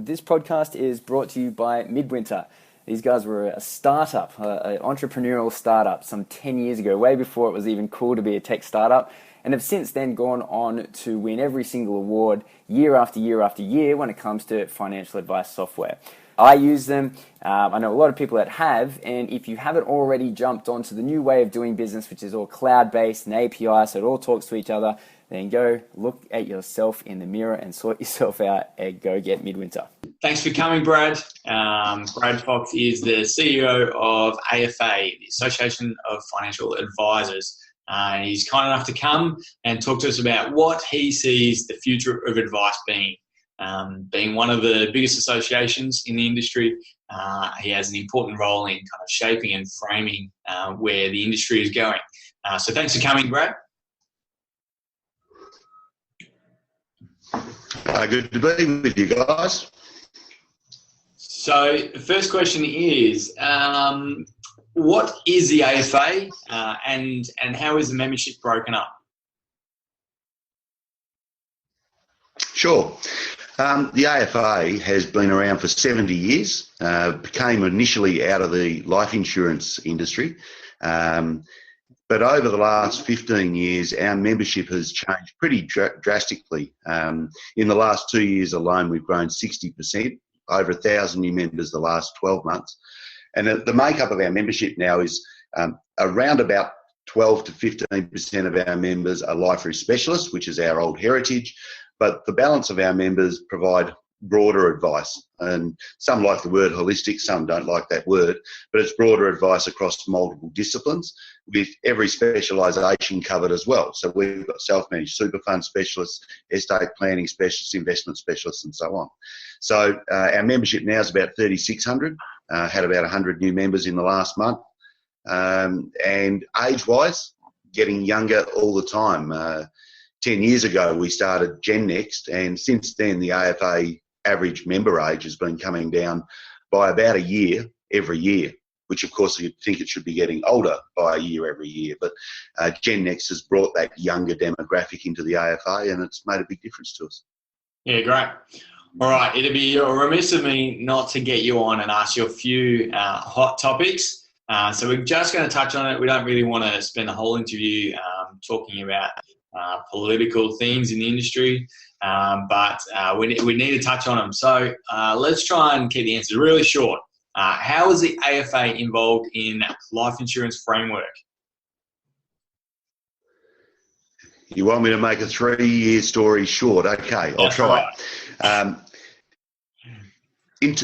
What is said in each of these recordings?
This podcast is brought to you by Midwinter. These guys were a startup, an entrepreneurial startup some 10 years ago, way before it was even cool to be a tech startup, and have since then gone on to win every single award year after year after year when it comes to financial advice software. I use them. I know a lot of people that have, and if you haven't already jumped onto the new way of doing business, which is all cloud-based and API, so it all talks to each other, then go look at yourself in the mirror and sort yourself out and go get Midwinter. Thanks for coming, Brad. Brad Fox is the CEO of AFA, the Association of Financial Advisors. He's kind enough to come and talk to us about what he sees the future of advice being. Being one of the biggest associations in the industry, he has an important role in kind of shaping and framing where the industry is going. So thanks for coming, Brad. Good to be with you guys. So the first question is, what is the AFA and how is the membership broken up? Sure. The AFA has been around for 70 years, became initially out of the life insurance industry, but over the last 15 years, our membership has changed pretty drastically. In the last 2 years alone, we've grown 60%, over 1,000 new members the last 12 months. And the makeup of our membership now is around about 12 to 15% of our members are life risk specialists, which is our old heritage, but the balance of our members provide broader advice. And some like the word holistic, some don't like that word, but it's broader advice across multiple disciplines with every specialisation covered as well. So we've got self-managed super fund specialists, estate planning specialists, investment specialists, and so on. So our membership now is about 3,600, had about 100 new members in the last month. And age-wise, getting younger all the time. 10 years ago, we started Gen Next, and since then, the AFA average member age has been coming down by about a year every year, which of course you'd think it should be getting older by a year every year. But Gen Next has brought that younger demographic into the AFA, and it's made a big difference to us. Yeah, great. All right, it'd be remiss of me not to get you on and ask you a few hot topics. So we're just going to touch on it. We don't really want to spend the whole interview talking about political things in the industry, but we need to touch on them. So let's try and keep the answers really short. How is the AFA involved in life insurance framework? You want me to make a 3-year story short? Okay, I'll try. Right.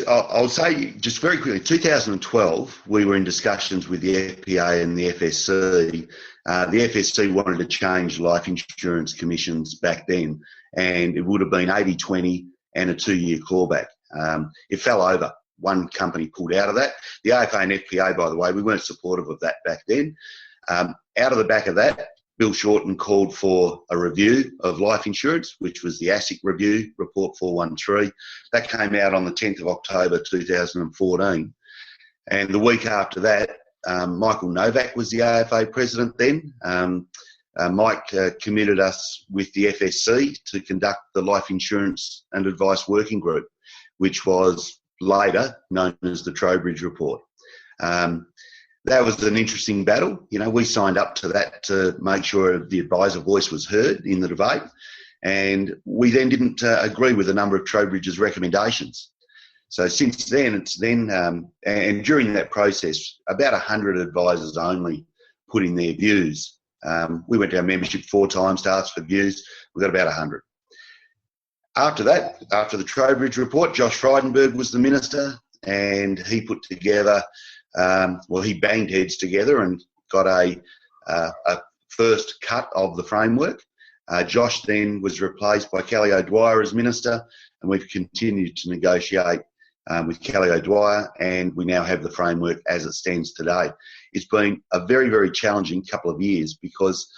I'll say just very quickly, 2012, we were in discussions with the FPA and the FSC. The FSC wanted to change life insurance commissions back then, and it would have been 80-20 and a 2-year clawback. It fell over. One company pulled out of that. The AFA and FPA, by the way, we weren't supportive of that back then. Out of the back of that, Bill Shorten called for a review of life insurance, which was the ASIC review, Report 413. That came out on the 10th of October 2014. And the week after that, Michael Novak was the AFA president then. Mike committed us with the FSC to conduct the Life Insurance and Advice Working Group, which was later known as the Trowbridge Report. That was an interesting battle. You know, we signed up to that to make sure the advisor voice was heard in the debate, and we then didn't agree with a number of Trowbridge's recommendations. So since then, and during that process, about 100 advisors only put in their views. We went to our membership 4 times to ask for views. We got about 100. After that, after the Trowbridge Report, Josh Frydenberg was the minister, and he put together, he banged heads together and got a first cut of the framework. Josh then was replaced by Kelly O'Dwyer as minister, and we've continued to negotiate with Kelly O'Dwyer, and we now have the framework as it stands today. It's been a very, very challenging couple of years because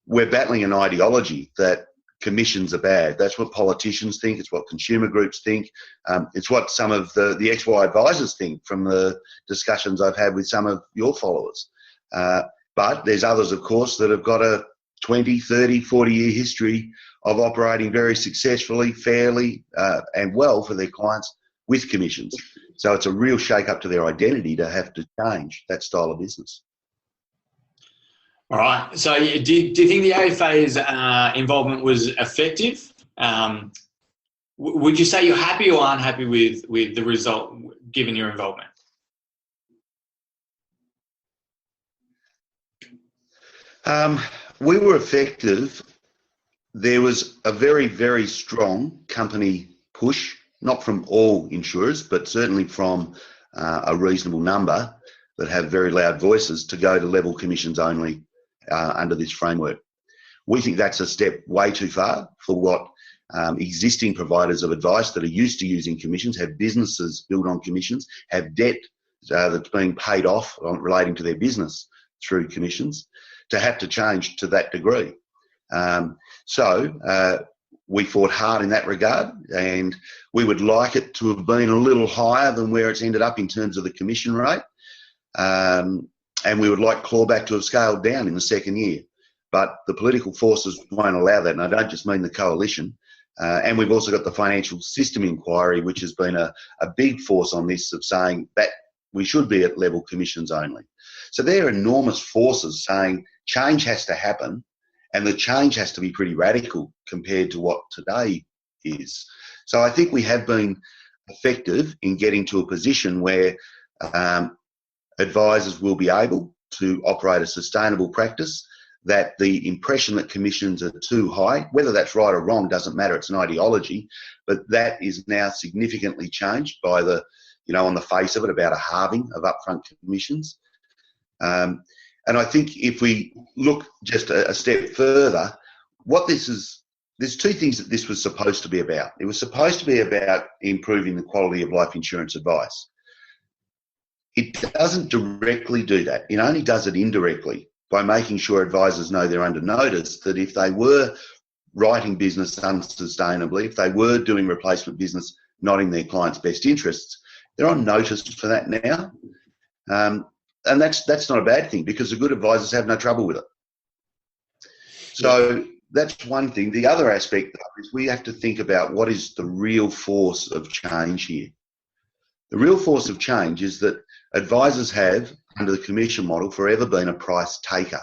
we're battling an ideology that commissions are bad. That's what politicians think. It's what consumer groups think. It's what some of the XY advisors think from the discussions I've had with some of your followers. But there's others, of course, that have got a 20, 30, 40-year history of operating very successfully, fairly, and well for their clients with commissions. So it's a real shake-up to their identity to have to change that style of business. All right. So do you think the AFA's involvement was effective? Would you say you're happy or unhappy with the result given your involvement? We were effective. There was a very, very strong company push, not from all insurers, but certainly from a reasonable number that have very loud voices to go to level commissions only under this framework. We think that's a step way too far for what existing providers of advice that are used to using commissions, have businesses built on commissions, have debt that's being paid off relating to their business through commissions, to have to change to that degree. So we fought hard in that regard, and we would like it to have been a little higher than where it's ended up in terms of the commission rate. And we would like clawback to have scaled down in the second year. But the political forces won't allow that, and I don't just mean the coalition. And we've also got the financial system inquiry, which has been a big force on this, of saying that we should be at level commissions only. So there are enormous forces saying change has to happen, and the change has to be pretty radical compared to what today is. So I think we have been effective in getting to a position where advisors will be able to operate a sustainable practice, that the impression that commissions are too high, whether that's right or wrong doesn't matter, it's an ideology, but that is now significantly changed by the, on the face of it, about a halving of upfront commissions. And I think if we look just a step further, there's two things that this was supposed to be about. It was supposed to be about improving the quality of life insurance advice. It doesn't directly do that. It only does it indirectly by making sure advisors know they're under notice that if they were writing business unsustainably, if they were doing replacement business not in their clients' best interests, they're on notice for that now. And that's not a bad thing, because the good advisors have no trouble with it. So that's one thing. The other aspect is we have to think about what is the real force of change here. The real force of change is that advisors have, under the commission model, forever been a price taker.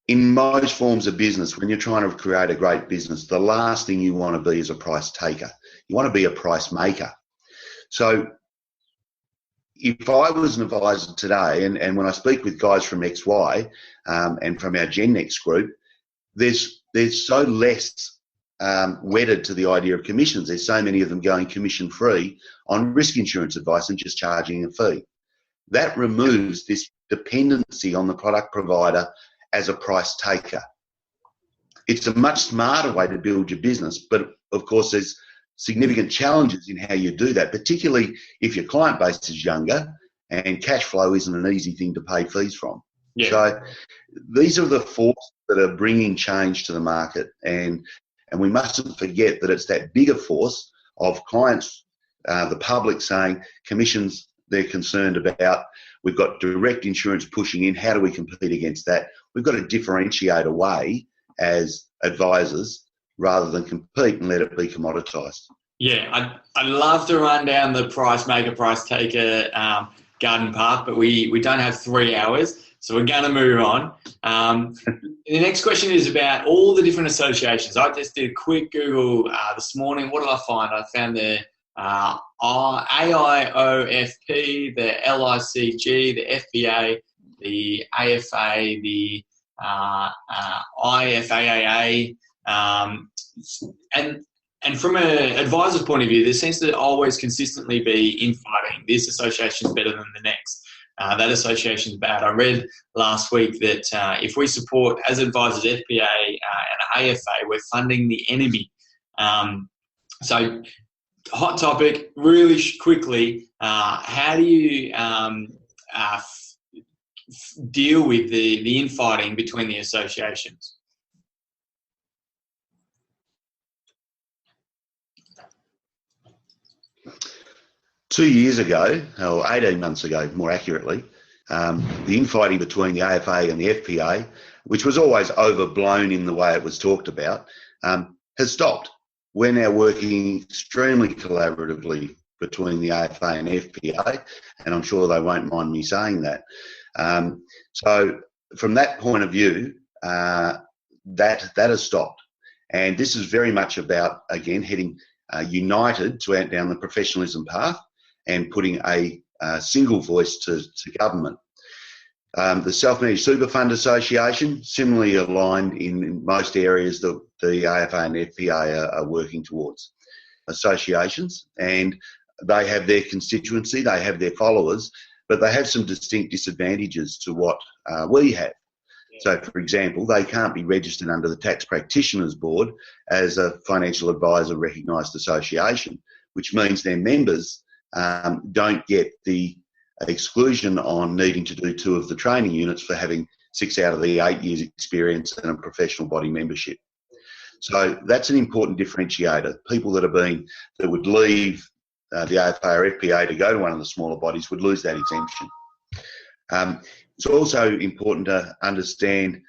In most forms of business, when you're trying to create a great business, the last thing you want to be is a price taker. You want to be a price maker. So if I was an advisor today, and when I speak with guys from XY and from our GenNext group, there's so less wedded to the idea of commissions. There's so many of them going commission-free on risk insurance advice and just charging a fee. That removes this dependency on the product provider as a price taker. It's a much smarter way to build your business, but of course there's significant challenges in how you do that, particularly if your client base is younger and cash flow isn't an easy thing to pay fees from. Yeah. So these are the forces that are bringing change to the market, and we mustn't forget that it's that bigger force of clients, the public, saying commissions they're concerned about. We've got direct insurance pushing in. How do we compete against that? We've got to differentiate away as advisors rather than compete and let it be commoditised. Yeah, I'd love to run down the price maker, price taker garden path, but we don't have 3 hours, so we're going to move on. The next question is about all the different associations. I just did a quick Google this morning. What did I find? I found the AIOFP, the LICG, the FBA, the AFA, the IFAAA, and from an advisor's point of view, there seems to always consistently be infighting. This association is better than the next. That association is bad. I read last week that if we support, as advisors, FBA and AFA, we're funding the enemy. So, hot topic, really quickly, how do you deal with the infighting between the associations? Two years ago, or 18 months ago, more accurately, the infighting between the AFA and the FPA which was always overblown in the way it was talked about, has stopped. We're now working extremely collaboratively between the AFA and FPA, and I'm sure they won't mind me saying that. So from that point of view, that has stopped. And this is very much about, again, heading united down the professionalism path and putting a single voice to government. The Self-Managed Super Fund Association, similarly aligned in most areas that the AFA and FPA are working towards. Associations, and they have their constituency, they have their followers, but they have some distinct disadvantages to what we have. So, for example, they can't be registered under the Tax Practitioners Board as a financial advisor recognised association, which means their members don't get the exclusion on needing to do 2 of the training units for having 6 out of the 8 years experience and a professional body membership. So that's an important differentiator. People that would leave the AFA or FPA to go to one of the smaller bodies would lose that exemption. It's also important to understand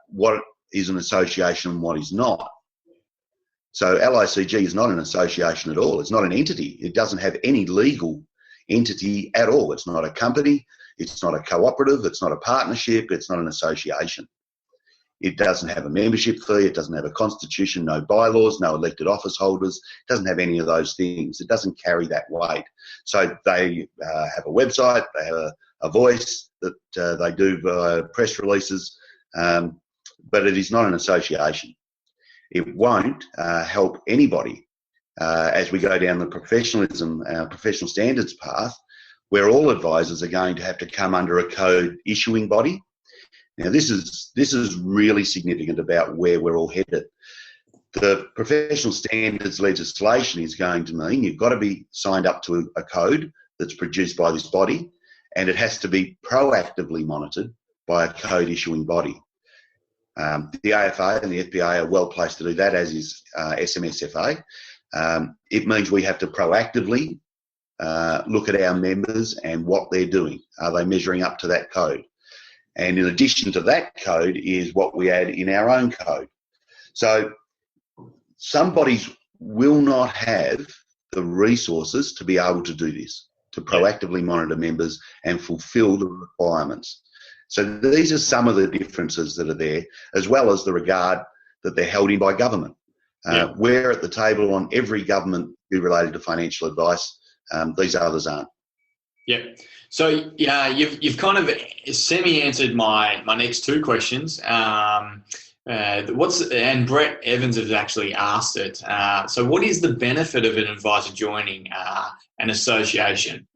what is an association and what is not. So LICG is not an association at all. It's not an entity. It doesn't have any legal entity at all. It's not a company. It's not a cooperative. It's not a partnership. It's not an association. It doesn't have a membership fee. It doesn't have a constitution, no bylaws, no elected office holders. It doesn't have any of those things. It doesn't carry that weight. So they have a website. They have a voice that they do press releases, but it is not an association. It won't help anybody as we go down the professionalism, professional standards path, where all advisors are going to have to come under a code issuing body. Now, this is really significant about where we're all headed. The professional standards legislation is going to mean you've got to be signed up to a code that's produced by this body, and it has to be proactively monitored by a code issuing body. The AFA and the FPA are well placed to do that, as is SMSFA. It means we have to proactively look at our members and what they're doing. Are they measuring up to that code? And in addition to that code is what we add in our own code. So some bodies will not have the resources to be able to do this, to proactively monitor members and fulfil the requirements. So these are some of the differences that are there, as well as the regard that they're held in by government. We're at the table on every government related to financial advice. These others aren't. Yeah. So you've kind of semi-answered my next 2 questions. And Brett Evans has actually asked it. So what is the benefit of an advisor joining an association?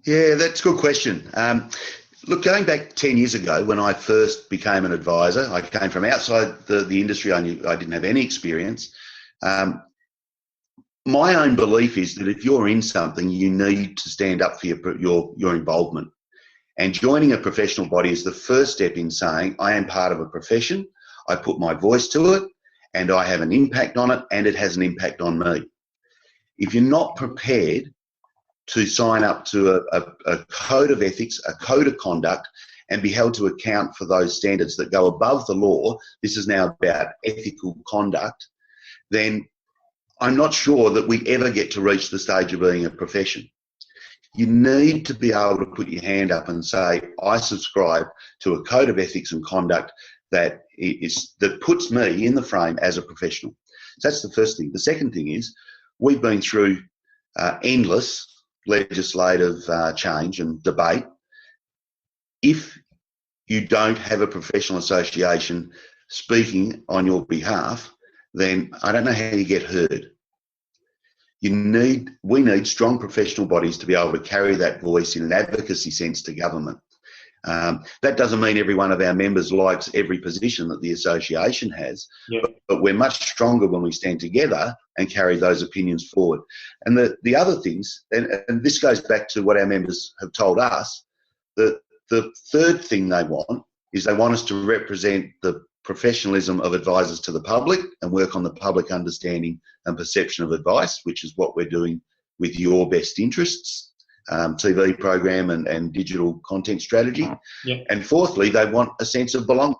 Yeah, that's a good question. Look, going back 10 years ago when I first became an advisor, I came from outside the industry. I didn't have any experience. My own belief is that if you're in something, you need to stand up for your involvement. And joining a professional body is the first step in saying, I am part of a profession, I put my voice to it, and I have an impact on it, and it has an impact on me. If you're not prepared to sign up to a code of ethics, a code of conduct, and be held to account for those standards that go above the law, this is now about ethical conduct, then I'm not sure that we ever get to reach the stage of being a profession. You need to be able to put your hand up and say, I subscribe to a code of ethics and conduct that puts me in the frame as a professional. So that's the first thing. The second thing is we've been through endless legislative change and debate. If you don't have a professional association speaking on your behalf, then I don't know how you get heard. We need strong professional bodies to be able to carry that voice in an advocacy sense to government. That doesn't mean every one of our members likes every position that the association has, but we're much stronger when we stand together and carry those opinions forward. And the other things, and this goes back to what our members have told us, that the third thing they want is they want us to represent the professionalism of advisors to the public and work on the public understanding and perception of advice, which is what we're doing with your best interests. TV program and digital content strategy. Yep. And fourthly, they want a sense of belonging.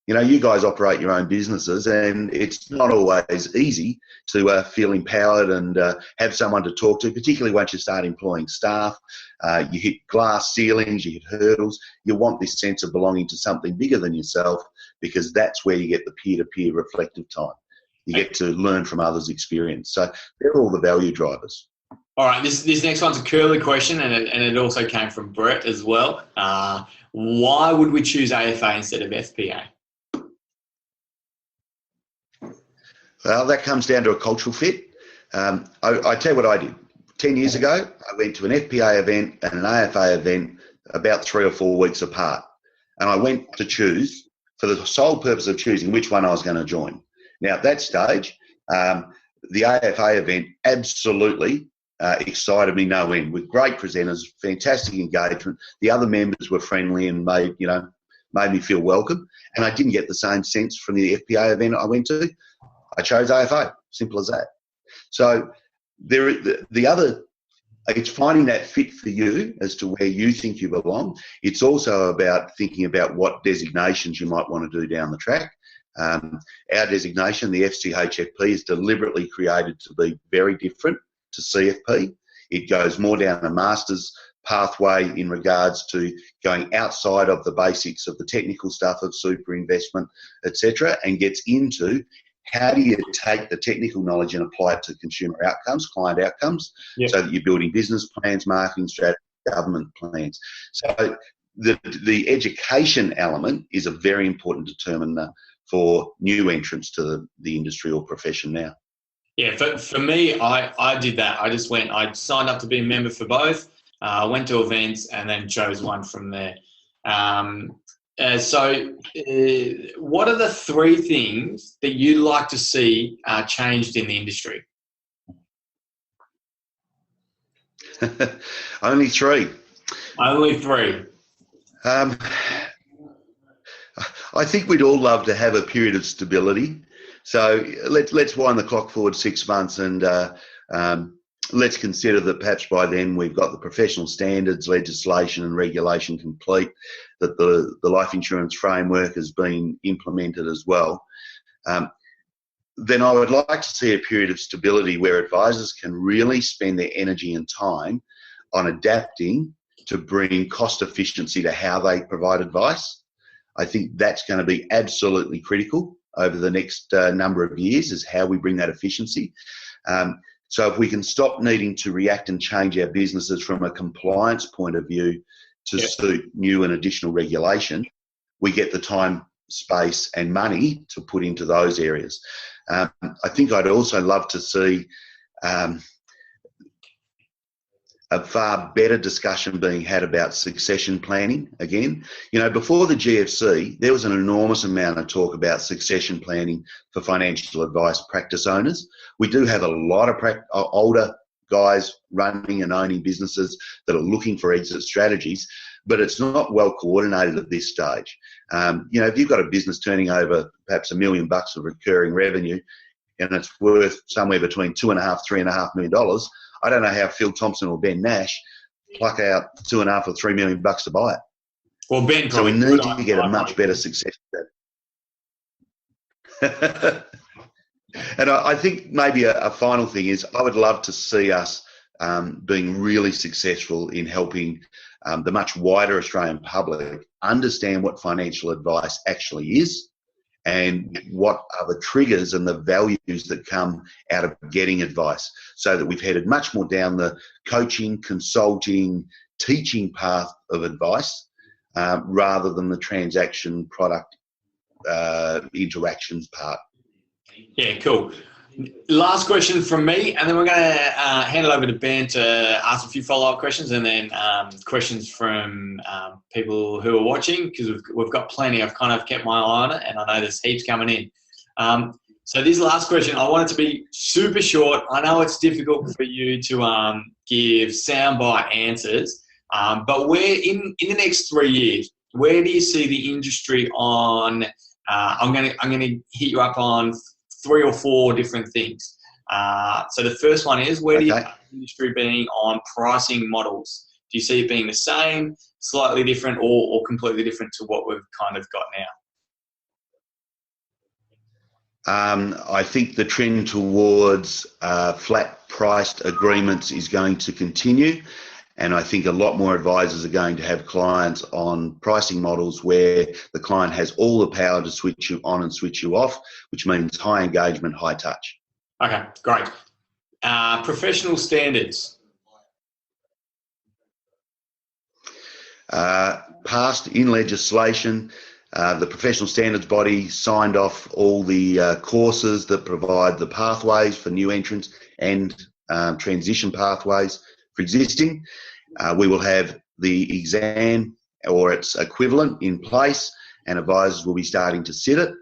You know, you guys operate your own businesses, and it's not always easy to feel empowered and have someone to talk to, particularly once you start employing staff. You hit glass ceilings, you hit hurdles. You want this sense of belonging to something bigger than yourself, because that's where you get the peer-to-peer reflective time. You get to learn from others' experience. So they're all the value drivers. All right, this next one's a curly question, and it also came from Brett as well. Why would we choose AFA instead of FPA? Well, that comes down to a cultural fit. I tell you what I did. 10 years ago, I went to an FPA event and an AFA event about 3 or 4 weeks apart. And I went to choose for the sole purpose of choosing which one I was going to join. Now, at that stage, the AFA event absolutely excited me no end, with great presenters, fantastic engagement. The other members were friendly and made me feel welcome. And I didn't get the same sense from the FPA event I went to. I chose AFA, simple as that. So it's finding that fit for you as to where you think you belong. It's also about thinking about what designations you might want to do down the track. Our designation, the FCHFP, is deliberately created to be very different to CFP. It goes more down a master's pathway in regards to going outside of the basics of the technical stuff of super investment, etc., and gets into how do you take the technical knowledge and apply it to consumer outcomes, client outcomes, so that you're building business plans, marketing strategy, government plans. So the education element is a very important determinant for new entrants to the industry or profession now. Yeah, for me, I did that. I signed up to be a member for both, went to events, and then chose one from there. So what are the 3 things that you'd like to see changed in the industry? Only 3. Only 3. I think we'd all love to have a period of stability. So let's wind the clock forward 6 months and let's consider that perhaps by then we've got the professional standards, legislation and regulation complete, that the life insurance framework has been implemented as well. Then I would like to see a period of stability where advisors can really spend their energy and time on adapting to bring cost efficiency to how they provide advice. I think that's going to be absolutely critical over the next number of years, is how we bring that efficiency. So if we can stop needing to react and change our businesses from a compliance point of view to suit new and additional regulation, we get the time, space and money to put into those areas. I think I'd also love to see a far better discussion being had about succession planning again. You know, before the GFC, there was an enormous amount of talk about succession planning for financial advice practice owners. We do have a lot of older guys running and owning businesses that are looking for exit strategies, but it's not well coordinated at this stage. You know, if you've got a business turning over perhaps $1 million of recurring revenue and it's worth somewhere between $2.5, $3.5 million, I don't know how Phil Thompson or Ben Nash pluck out $2.5 or $3 million to buy it. Well, Ben, so we need to get a much better success rate. And I think maybe a final thing is I would love to see us being really successful in helping the much wider Australian public understand what financial advice actually is and what are the triggers and the values that come out of getting advice, so that we've headed much more down the coaching, consulting, teaching path of advice rather than the transaction product interactions part. Yeah, cool. Last question from me, and then we're going to hand it over to Ben to ask a few follow-up questions, and then questions from people who are watching, because we've got plenty. I've kind of kept my eye on it, and I know there's heaps coming in. So this last question, I want it to be super short. I know it's difficult for you to give soundbite answers, but where in the next 3 years, where do you see the industry on? I'm going to hit you up on 3 or 4 different things. So the first one is, where do you Okay. see the industry being on pricing models? Do you see it being the same, slightly different, or completely different to what we've kind of got now? I think the trend towards flat-priced agreements is going to continue, and I think a lot more advisors are going to have clients on pricing models where the client has all the power to switch you on and switch you off, which means high engagement, high touch. Okay, great. Professional standards. Passed in legislation. The professional standards body signed off all the courses that provide the pathways for new entrants and transition pathways for existing. We will have the exam or its equivalent in place, and advisors will be starting to sit it,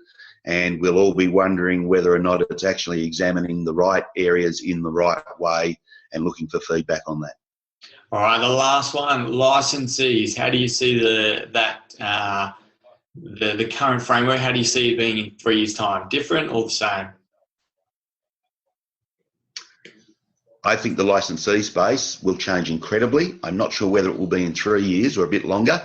and we'll all be wondering whether or not it's actually examining the right areas in the right way and looking for feedback on that. All right, the last one, licensees. How do you see the current framework? How do you see it being in 3 years' time? Different or the same? I think the licensee space will change incredibly. I'm not sure whether it will be in 3 years or a bit longer.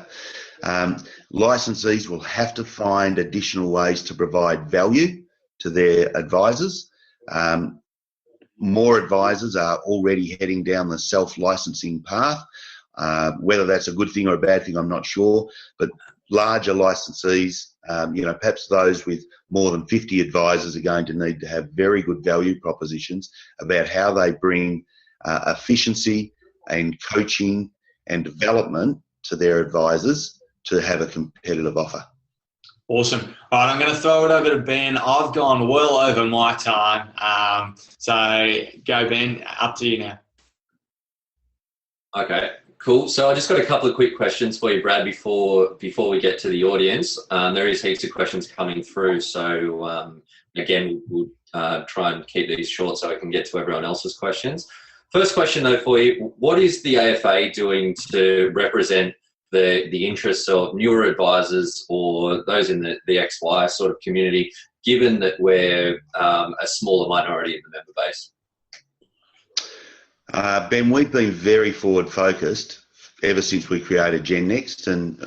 Licensees will have to find additional ways to provide value to their advisors. More advisors are already heading down the self-licensing path. Whether that's a good thing or a bad thing, I'm not sure. But larger licensees, perhaps those with more than 50 advisors, are going to need to have very good value propositions about how they bring efficiency and coaching and development to their advisors to have a competitive offer. Awesome. All right, I'm going to throw it over to Ben. I've gone well over my time. So go, Ben. Up to you now. Okay, cool. So I just got a couple of quick questions for you, Brad, before we get to the audience. There is heaps of questions coming through. So again, we'll try and keep these short so I can get to everyone else's questions. First question, though, for you. What is the AFA doing to represent the interests of newer advisors or those in the XY sort of community, given that we're a smaller minority of the member base? Ben, we've been very forward focused ever since we created GenNext, and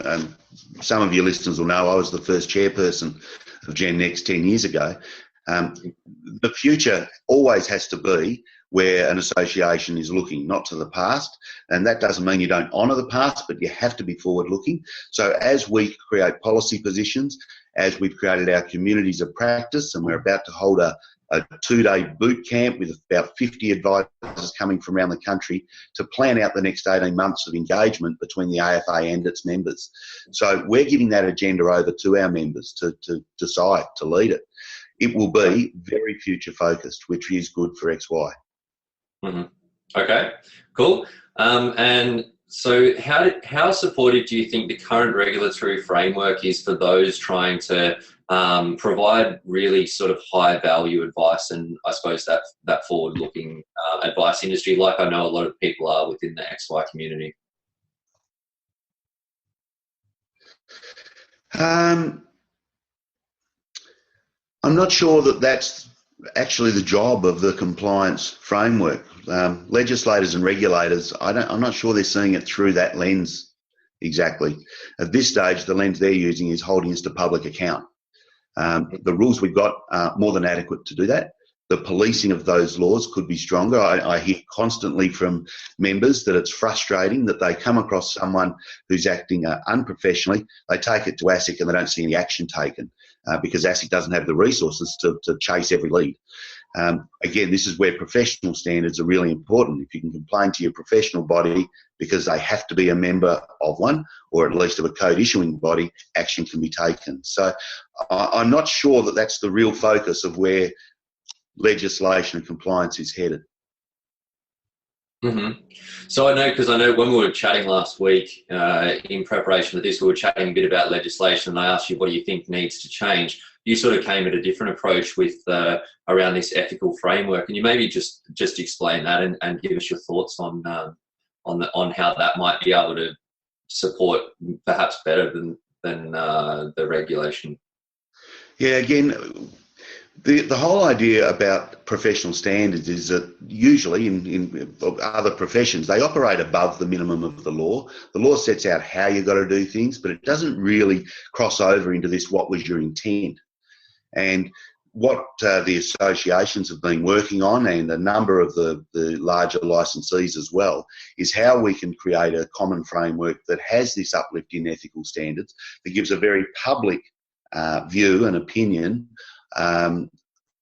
some of your listeners will know I was the first chairperson of GenNext 10 years ago. The future always has to be where an association is looking, not to the past. And that doesn't mean you don't honour the past, but you have to be forward looking. So as we create policy positions, as we've created our communities of practice, and we're about to hold a 2-day boot camp with about 50 advisors coming from around the country to plan out the next 18 months of engagement between the AFA and its members. So we're giving that agenda over to our members to decide, to lead it. It will be very future focused, which is good for XY. Mm-hmm. Okay, cool. And so how supportive do you think the current regulatory framework is for those trying to provide really sort of high value advice, and I suppose that forward looking advice industry, like I know a lot of people are within the XY community? I'm not sure that that's actually the job of the compliance framework. Legislators and regulators, I'm not sure they're seeing it through that lens exactly. At this stage, the lens they're using is holding us to public account. The rules we've got are more than adequate to do that. The policing of those laws could be stronger. I hear constantly from members that it's frustrating that they come across someone who's acting unprofessionally, they take it to ASIC and they don't see any action taken because ASIC doesn't have the resources to chase every lead. Again, this is where professional standards are really important. If you can complain to your professional body because they have to be a member of one, or at least of a code issuing body, action can be taken. So I'm not sure that that's the real focus of where legislation and compliance is headed. Mm-hmm. So I know when we were chatting last week in preparation for this, we were chatting a bit about legislation, and I asked you, what do you think needs to change? You sort of came at a different approach with around this ethical framework. And you maybe just explain that and give us your thoughts on how that might be able to support perhaps better than the regulation. Yeah, again, The whole idea about professional standards is that usually in other professions, they operate above the minimum of the law. The law sets out how you've got to do things, but it doesn't really cross over into this, what was your intent? And what the associations have been working on, and a number of the larger licensees as well, is how we can create a common framework that has this uplift in ethical standards, that gives a very public view and opinion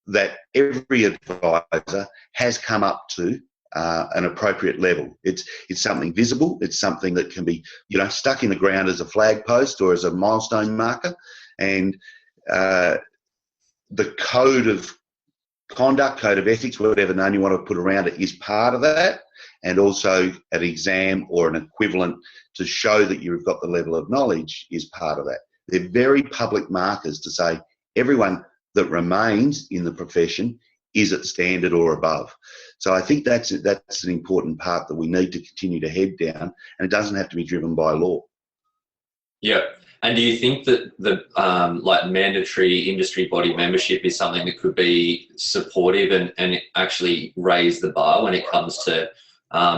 that every advisor has come up to an appropriate level. It's something visible. It's something that can be, stuck in the ground as a flag post or as a milestone marker. And the code of conduct, code of ethics, whatever name you want to put around it, is part of that. And also an exam or an equivalent to show that you've got the level of knowledge is part of that. They're very public markers to say everyone that remains in the profession is at standard or above. So I think that's an important part that we need to continue to head down, and it doesn't have to be driven by law. Yeah. And do you think that the mandatory industry body membership is something that could be supportive and actually raise the bar when it comes to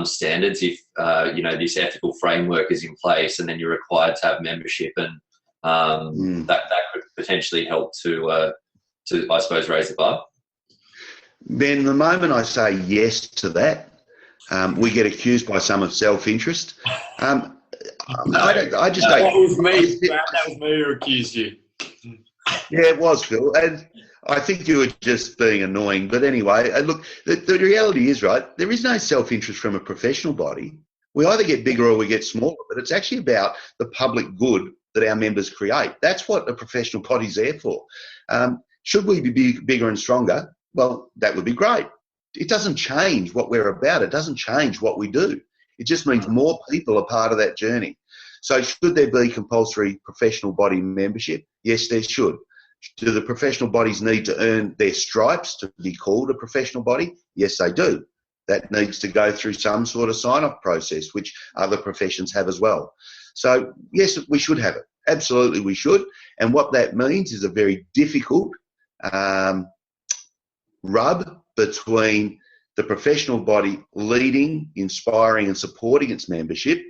standards? If this ethical framework is in place, and then you're required to have membership, and that could potentially help to I suppose raise the bar. Ben, the moment I say yes to that, we get accused by some of self-interest. I just don't. That was me. That was me who accused you. Yeah, it was, Phil, and I think you were just being annoying. But anyway, look, the reality is, right, there is no self-interest from a professional body. We either get bigger or we get smaller, but it's actually about the public good that our members create. That's what a professional body's there for. Should we be bigger and stronger? Well, that would be great. It doesn't change what we're about. It doesn't change what we do. It just means more people are part of that journey. So should there be compulsory professional body membership? Yes, there should. Do the professional bodies need to earn their stripes to be called a professional body? Yes, they do. That needs to go through some sort of sign-off process, which other professions have as well. So, yes, we should have it. Absolutely, we should. And what that means is a very difficult rub between the professional body leading, inspiring and supporting its membership,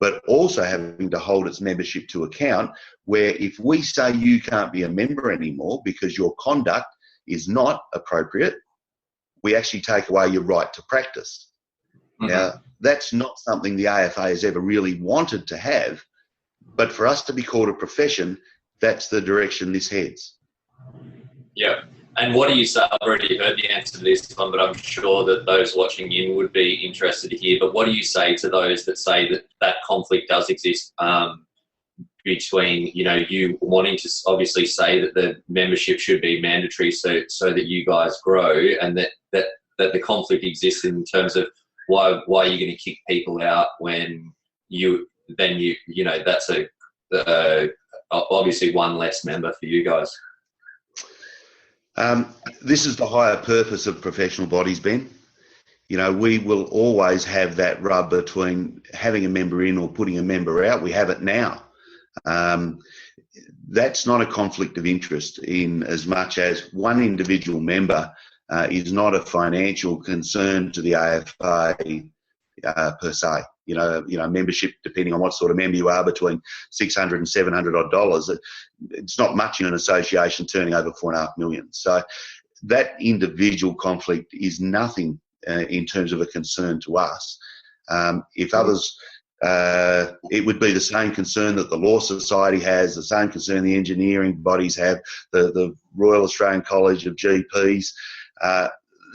but also having to hold its membership to account, where if we say you can't be a member anymore because your conduct is not appropriate, we actually take away your right to practice. Mm-hmm. Now, that's not something the AFA has ever really wanted to have, but for us to be called a profession, that's the direction this heads. Yeah. And what do you say? I've already heard the answer to this one, but I'm sure that those watching in would be interested to hear. But what do you say to those that say that conflict does exist between, you wanting to obviously say that the membership should be mandatory so that you guys grow, and that the conflict exists in terms of why are you going to kick people out when that's obviously one less member for you guys. This is the higher purpose of professional bodies, Ben. We will always have that rub between having a member in or putting a member out. We have it now. That's not a conflict of interest, in as much as one individual member is not a financial concern to the AFA per se. Membership, depending on what sort of member you are, between $600 and $700 odd dollars. It's not much in an association turning over $4.5 million. So that individual conflict is nothing in terms of a concern to us. If others, it would be the same concern that the Law Society has, the same concern the engineering bodies have, the Royal Australian College of GPs.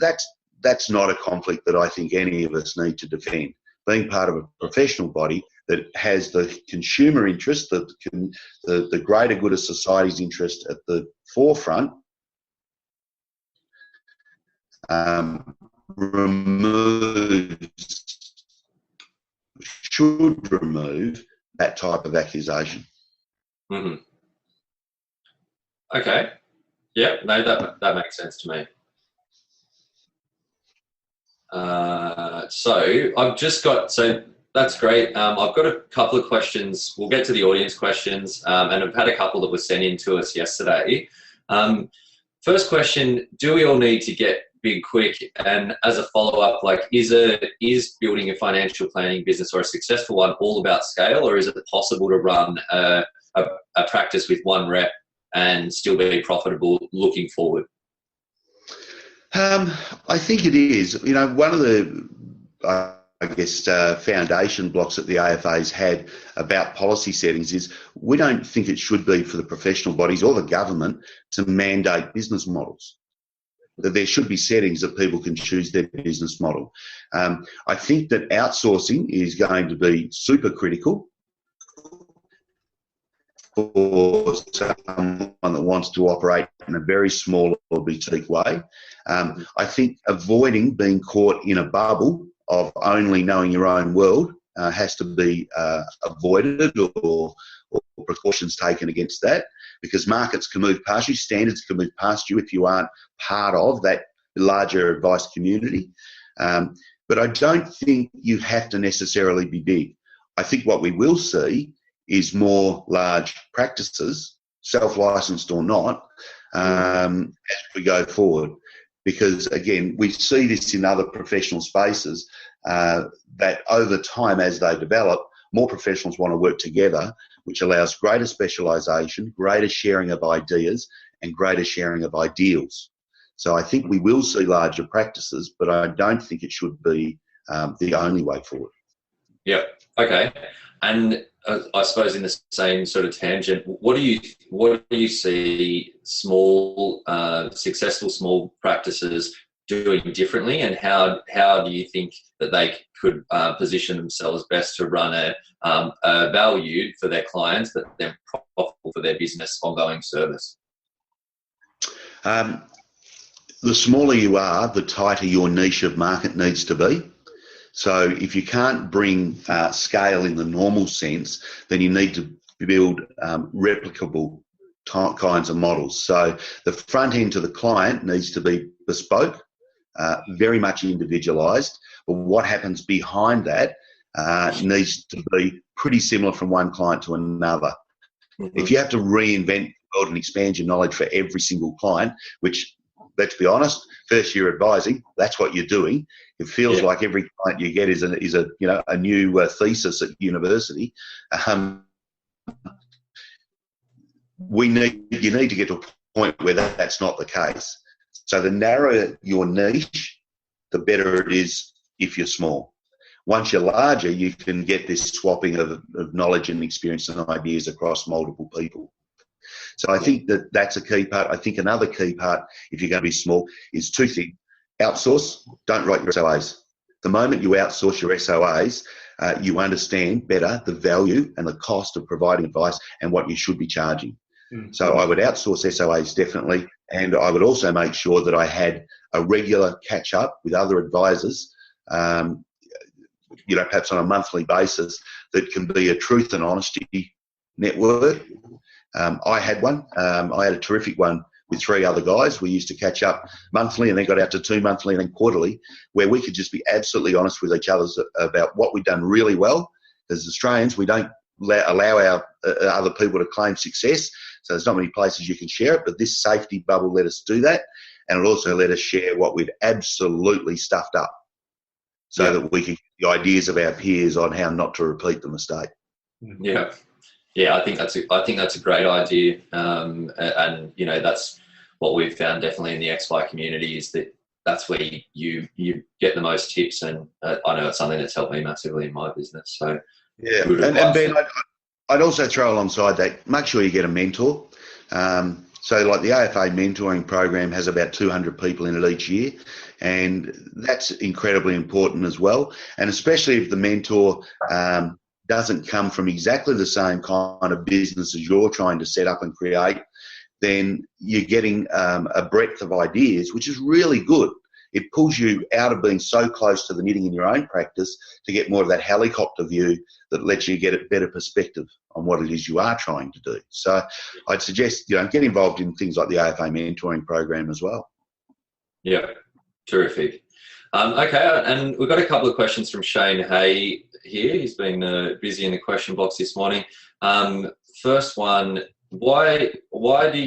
That's not a conflict that I think any of us need to defend. Being part of a professional body that has the consumer interest, the greater good of society's interest at the forefront, should remove that type of accusation. Mm-hmm. Okay. Yeah, no, that makes sense to me. That's great. I've got a couple of questions. We'll get to the audience questions, and I've had a couple that were sent in to us yesterday. first question, do we all need to get big quick? And as a follow-up, like, is building a financial planning business or a successful one all about scale, or is it possible to run a practice with one rep and still be profitable looking forward? I think it is. You know, one of the, foundation blocks that the AFA's had about policy settings is we don't think it should be for the professional bodies or the government to mandate business models. That there should be settings that people can choose their business model. I think that outsourcing is going to be super critical for someone that wants to operate in a very small or boutique way. I think avoiding being caught in a bubble of only knowing your own world has to be avoided, or precautions taken against that, because markets can move past you, standards can move past you if you aren't part of that larger advice community. But I don't think you have to necessarily be big. I think what we will see is more large practices, self-licensed or not, as we go forward. Because, again, we see this in other professional spaces, that over time, as they develop, more professionals want to work together, which allows greater specialisation, greater sharing of ideas, and greater sharing of ideals. So I think we will see larger practices, but I don't think it should be the only way forward. Yeah. Okay. And I suppose in the same sort of tangent, what do you see small, successful small practices doing differently, and how do you think that they could position themselves best to run a value for their clients, that they're profitable for their business ongoing service? The smaller you are, the tighter your niche of market needs to be. So if you can't bring scale in the normal sense, then you need to build replicable kinds of models. So the front end to the client needs to be bespoke, very much individualised, but what happens behind that needs to be pretty similar from one client to another. Mm-hmm. If you have to reinvent the world and expand your knowledge for every single client, which, let's be honest, first year advising, that's what you're doing. It feels like every client you get is a new thesis at university. You need to get to a point where that's not the case. So the narrower your niche, the better it is if you're small. Once you're larger, you can get this swapping of knowledge and experience and ideas across multiple people. So I think that that's a key part. I think another key part, if you're going to be small, is two things. Outsource, don't write your SOAs. The moment you outsource your SOAs, you understand better the value and the cost of providing advice and what you should be charging. Mm-hmm. So I would outsource SOAs definitely, and I would also make sure that I had a regular catch-up with other advisors, perhaps on a monthly basis, that can be a truth and honesty network. I had one. I had a terrific one with 3 other guys. We used to catch up monthly and then got out to 2 monthly and then quarterly, where we could just be absolutely honest with each other about what we'd done really well. As Australians, we don't allow our other people to claim success, so there's not many places you can share it, but this safety bubble let us do that, and it also let us share what we'd absolutely stuffed up, so that we could get the ideas of our peers on how not to repeat the mistake. Yeah. Yeah, I think that's a great idea, and that's what we've found definitely in the XY community, is that's where you get the most tips, and I know it's something that's helped me massively in my business. So yeah, and Ben, I'd also throw alongside that, make sure you get a mentor. So like the AFA mentoring program has about 200 people in it each year, and that's incredibly important as well. And especially if the mentor doesn't come from exactly the same kind of business as you're trying to set up and create, then you're getting a breadth of ideas, which is really good. It pulls you out of being so close to the knitting in your own practice to get more of that helicopter view that lets you get a better perspective on what it is you are trying to do. So I'd suggest, get involved in things like the AFA mentoring program as well. Yeah, terrific. Okay, and we've got a couple of questions from Shane Hay here. He's been busy in the question box this morning. First one, why do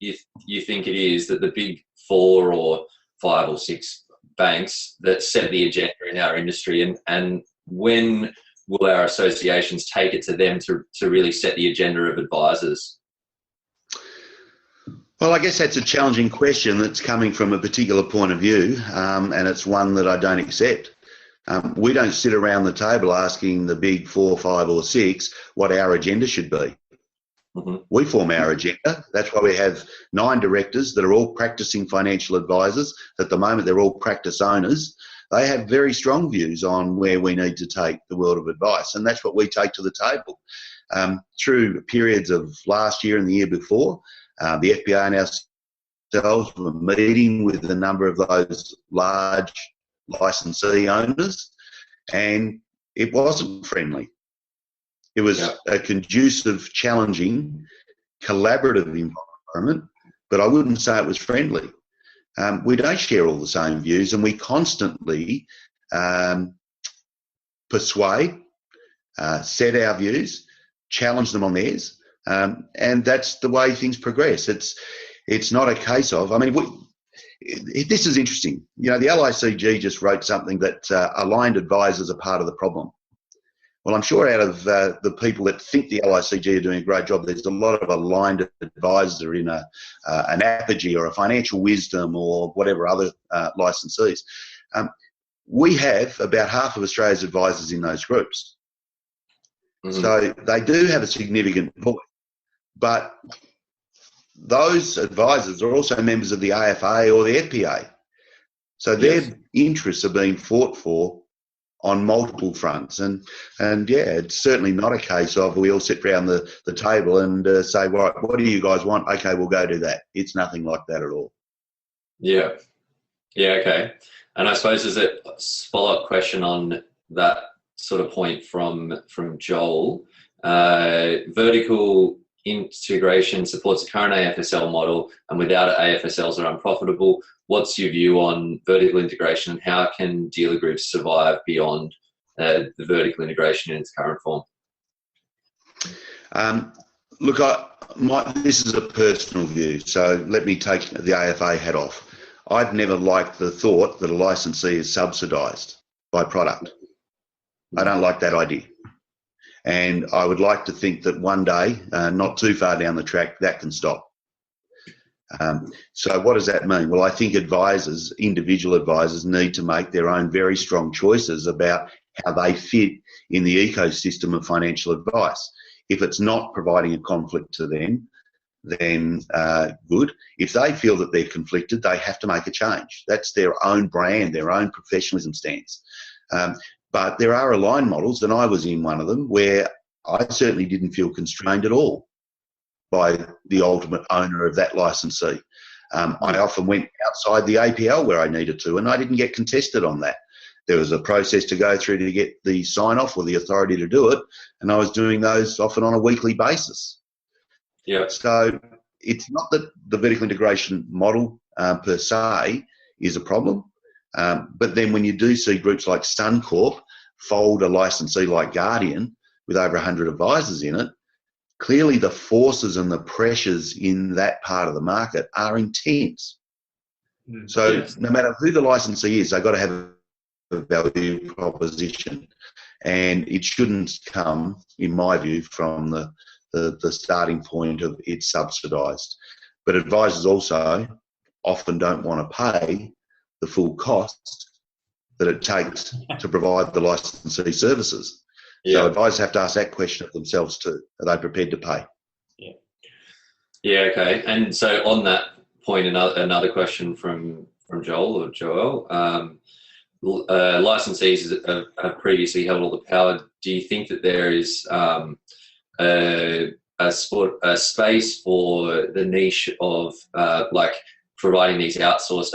you think it is that the big 4 or 5 or 6 banks that set the agenda in our industry, and when will our associations take it to them to really set the agenda of advisors? Well, I guess that's a challenging question that's coming from a particular point of view, and it's one that I don't accept. We don't sit around the table asking the big 4, 5 or 6 what our agenda should be. Mm-hmm. We form our agenda. That's why we have 9 directors that are all practicing financial advisors. At the moment, they're all practice owners. They have very strong views on where we need to take the world of advice, and that's what we take to the table. Through periods of last year and the year before, the FBA and ourselves were meeting with a number of those large licensee owners, and it wasn't friendly. It was a conducive, challenging, collaborative environment, but I wouldn't say it was friendly. We don't share all the same views, and we constantly persuade, set our views, challenge them on theirs, and that's the way things progress. It's not a case of, I mean, this is interesting. You know, the LICG just wrote something that aligned advisors are part of the problem. Well, I'm sure out of the people that think the LICG are doing a great job, there's a lot of aligned advisors that are in an Apogee or a Financial Wisdom or whatever other licensees. We have about half of Australia's advisors in those groups. Mm-hmm. So they do have a significant voice. But those advisors are also members of the AFA or the FPA. So their interests are being fought for on multiple fronts. And yeah, it's certainly not a case of we all sit around the table and say, well, what do you guys want? Okay, we'll go do that. It's nothing like that at all. Yeah. Yeah, okay. And I suppose as a follow-up question on that sort of point from Joel, vertical integration supports the current AFSL model, and without it, AFSLs are unprofitable. What's your view on vertical integration, and how can dealer groups survive beyond the vertical integration in its current form? Look, this is a personal view, so let me take the AFA hat off. I've never liked the thought that a licensee is subsidised by product. I don't like that idea. And I would like to think that one day, not too far down the track, that can stop. So what does that mean? Well, I think advisors, individual advisors, need to make their own very strong choices about how they fit in the ecosystem of financial advice. If it's not providing a conflict to them, then good. If they feel that they're conflicted, they have to make a change. That's their own brand, their own professionalism stance. But there are aligned models, and I was in one of them, where I certainly didn't feel constrained at all by the ultimate owner of that licensee. I often went outside the APL where I needed to, and I didn't get contested on that. There was a process to go through to get the sign-off or the authority to do it, and I was doing those often on a weekly basis. Yeah. So it's not that the vertical integration model per se is a problem, but then when you do see groups like Suncorp fold a licensee like Guardian with over 100 advisors in it, clearly the forces and the pressures in that part of the market are intense. So no matter who the licensee is, they've got to have a value proposition, and it shouldn't come, in my view, from the starting point of it's subsidised. But advisors also often don't want to pay the full cost that it takes to provide the licensee services. Yeah. So advisors have to ask that question of themselves too. Are they prepared to pay? Yeah. Yeah, okay. And so on that point, another question from Joel or Joel. Licensees have previously held all the power. Do you think that there is a space for the niche of like providing these outsourced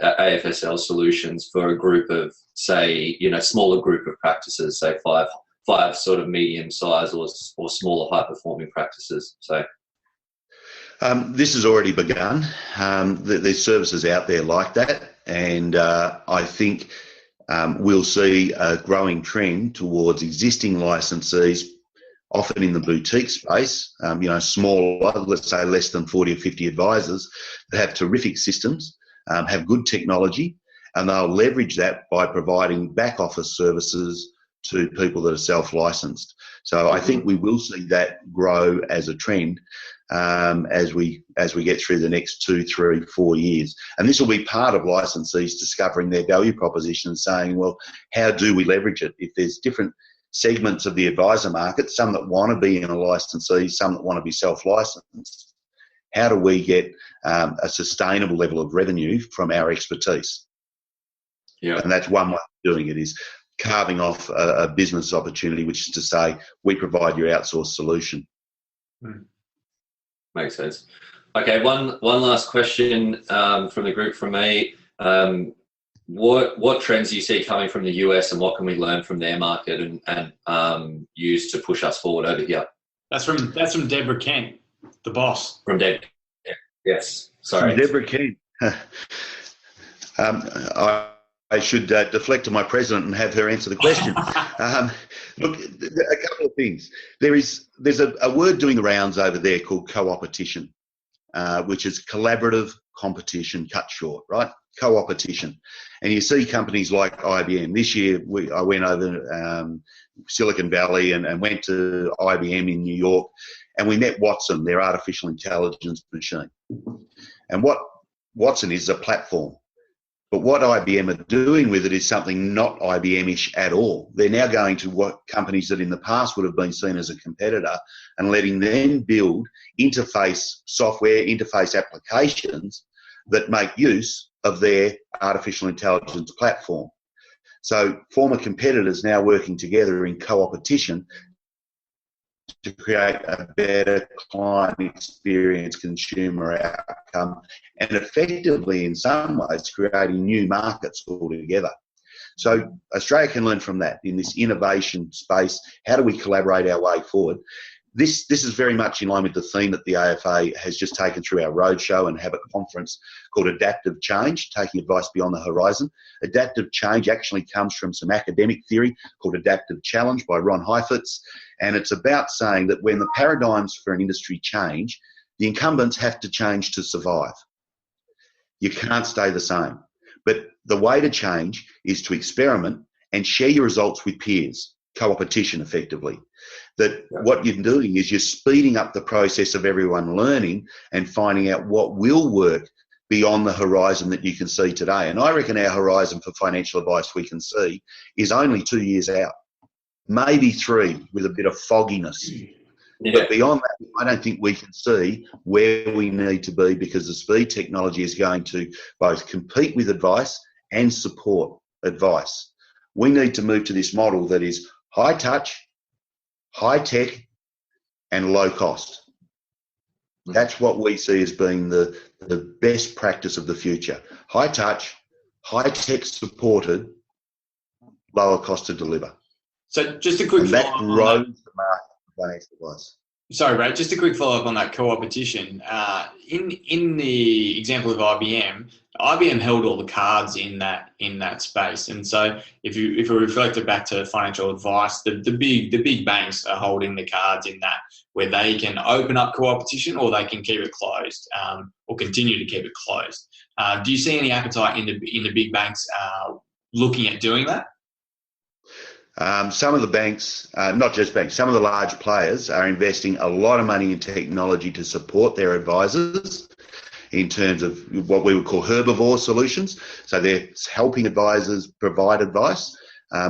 AFSL solutions for a group of, say, smaller group of practices, say five sort of medium size or smaller high performing practices? So this has already begun. There's services out there like that, and I think we'll see a growing trend towards existing licensees often in the boutique space, smaller, let's say less than 40 or 50 advisors, that have terrific systems, have good technology, and they'll leverage that by providing back office services to people that are self-licensed. So I think we will see that grow as a trend as we get through the next 2, 3, 4 years. And this will be part of licensees discovering their value proposition and saying, well, how do we leverage it? If there's different segments of the advisor market, some that want to be in a licensee, some that want to be self-licensed, how do we get a sustainable level of revenue from our expertise? Yeah. And that's one way of doing it, is carving off a business opportunity, which is to say we provide your outsourced solution. Makes sense. Okay, one last question from the group from me. What trends do you see coming from the US, and what can we learn from their market and use to push us forward over here? That's from Deborah Kent, the boss. From Deb. Yes. Sorry. From Deborah Kent. I should deflect to my president and have her answer the question. Look, a couple of things. There's a word doing the rounds over there called co-opetition, which is collaborative competition, cut short, right? Co-opetition. And you see companies like IBM. This year, I went over Silicon Valley and went to IBM in New York, and we met Watson, their artificial intelligence machine. And what Watson is a platform. But what IBM are doing with it is something not IBM-ish at all. They're now going to what companies that in the past would have been seen as a competitor and letting them build interface software, interface applications that make use of their artificial intelligence platform. So former competitors now working together in co-opetition to create a better client experience, consumer outcome, and effectively, in some ways, creating new markets altogether. So Australia can learn from that in this innovation space. How do we collaborate our way forward? This is very much in line with the theme that the AFA has just taken through our roadshow and have a conference called Adaptive Change, taking advice beyond the horizon. Adaptive change actually comes from some academic theory called Adaptive Challenge by Ron Heifetz, and it's about saying that when the paradigms for an industry change, the incumbents have to change to survive. You can't stay the same. But the way to change is to experiment and share your results with peers, co-opetition effectively. That what you're doing is you're speeding up the process of everyone learning and finding out what will work beyond the horizon that you can see today. And I reckon our horizon for financial advice we can see is only 2 years out, maybe 3 with a bit of fogginess. Yeah. But beyond that, I don't think we can see where we need to be, because the speed technology is going to both compete with advice and support advice. We need to move to this model that is high touch, high tech, and low cost. That's what we see as being the best practice of the future. High touch, high tech supported, lower cost to deliver. So just a quick follow-up. That grows the market for financial advice. Sorry, Brad, just a quick follow-up on that co-opetition. In the example of IBM held all the cards in that space, and so if we reflect it back to financial advice, the big banks are holding the cards in that, where they can open up co-opetition or they can keep it closed, or continue to keep it closed. Do you see any appetite in the big banks looking at doing that? Some of the banks, not just banks, some of the large players are investing a lot of money in technology to support their advisors in terms of what we would call herbivore solutions. So they're helping advisors provide advice,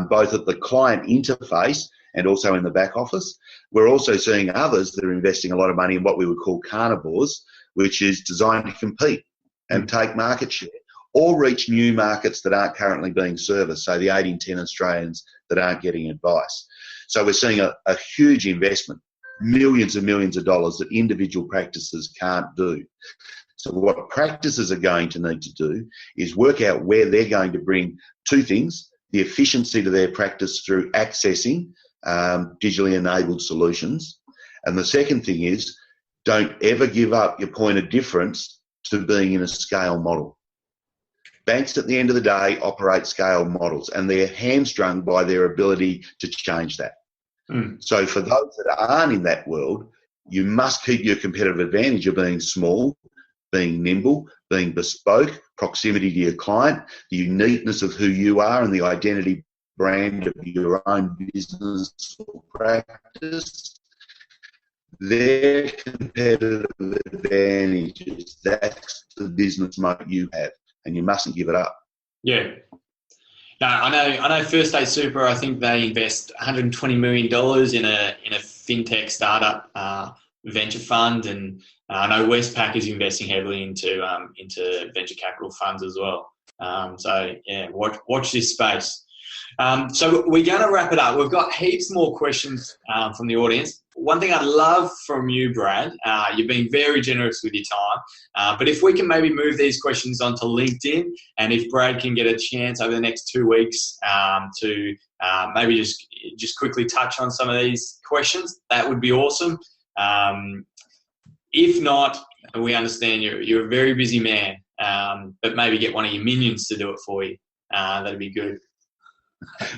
both at the client interface and also in the back office. We're also seeing others that are investing a lot of money in what we would call carnivores, which is designed to compete and take market share or reach new markets that aren't currently being serviced. So the 8 in 10 Australians that aren't getting advice. So we're seeing a huge investment, millions and millions of dollars that individual practices can't do. So what practices are going to need to do is work out where they're going to bring 2 things: the efficiency to their practice through accessing digitally enabled solutions. And the second thing is, don't ever give up your point of difference to being in a scale model. Banks at the end of the day operate scale models, and they're hamstrung by their ability to change that. So for those that aren't in that world, you must keep your competitive advantage of being small, being nimble, being bespoke, proximity to your client, the uniqueness of who you are and the identity brand of your own business or practice. Their competitive advantages, that's the business moat you have, and you mustn't give it up. Yeah. No, I know First State Super, I think they invest $120 million in a fintech startup venture fund, and I know Westpac is investing heavily into venture capital funds as well. So yeah, watch this space. So we're going to wrap it up. We've got heaps more questions from the audience. One thing I'd love from you, Brad, you've been very generous with your time, but if we can maybe move these questions onto LinkedIn, and if Brad can get a chance over the next 2 weeks to maybe just quickly touch on some of these questions, that would be awesome. If not, we understand you're a very busy man, but maybe get one of your minions to do it for you. That'd be good.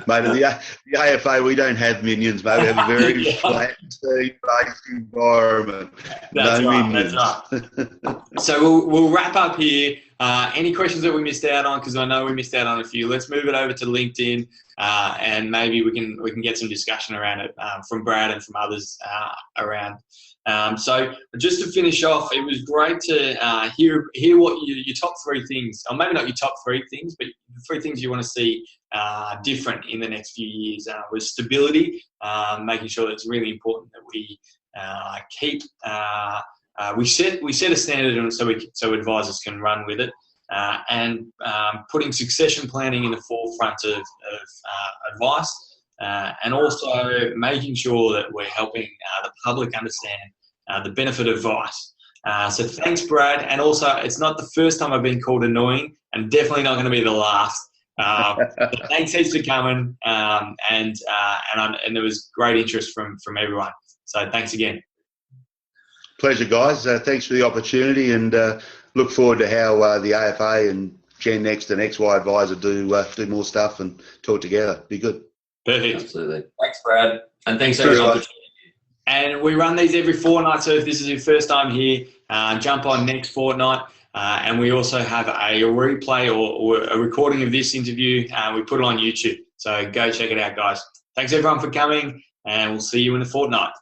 Mate, the AFA, we don't have minions, mate. We have a very flat, team-based environment. That's no right, minions. That's right. So we'll wrap up here. Any questions that we missed out on, because I know we missed out on a few, let's move it over to LinkedIn, and maybe we can get some discussion around it from Brad and from others around. So just to finish off, it was great to hear what your top 3 things, or maybe not your top 3 things, but the 3 things you want to see different in the next few years was stability, making sure that it's really important that we keep we set a standard so advisors can run with it, and putting succession planning in the forefront of advice, and also making sure that we're helping the public understand the benefit of advice. So thanks, Brad. And also, it's not the first time I've been called annoying, and definitely not going to be the last. Thanks heaps for coming, and there was great interest from everyone. So thanks again. Pleasure, guys. Thanks for the opportunity, and look forward to how the AFA and Gen Next and XY Advisor do more stuff and talk together. Be good. Perfect. Absolutely. Thanks, Brad. And thanks everyone. And we run these every fortnight, so if this is your first time here, jump on next fortnight. And we also have a replay or a recording of this interview. We put it on YouTube. So go check it out, guys. Thanks, everyone, for coming, and we'll see you in a fortnight.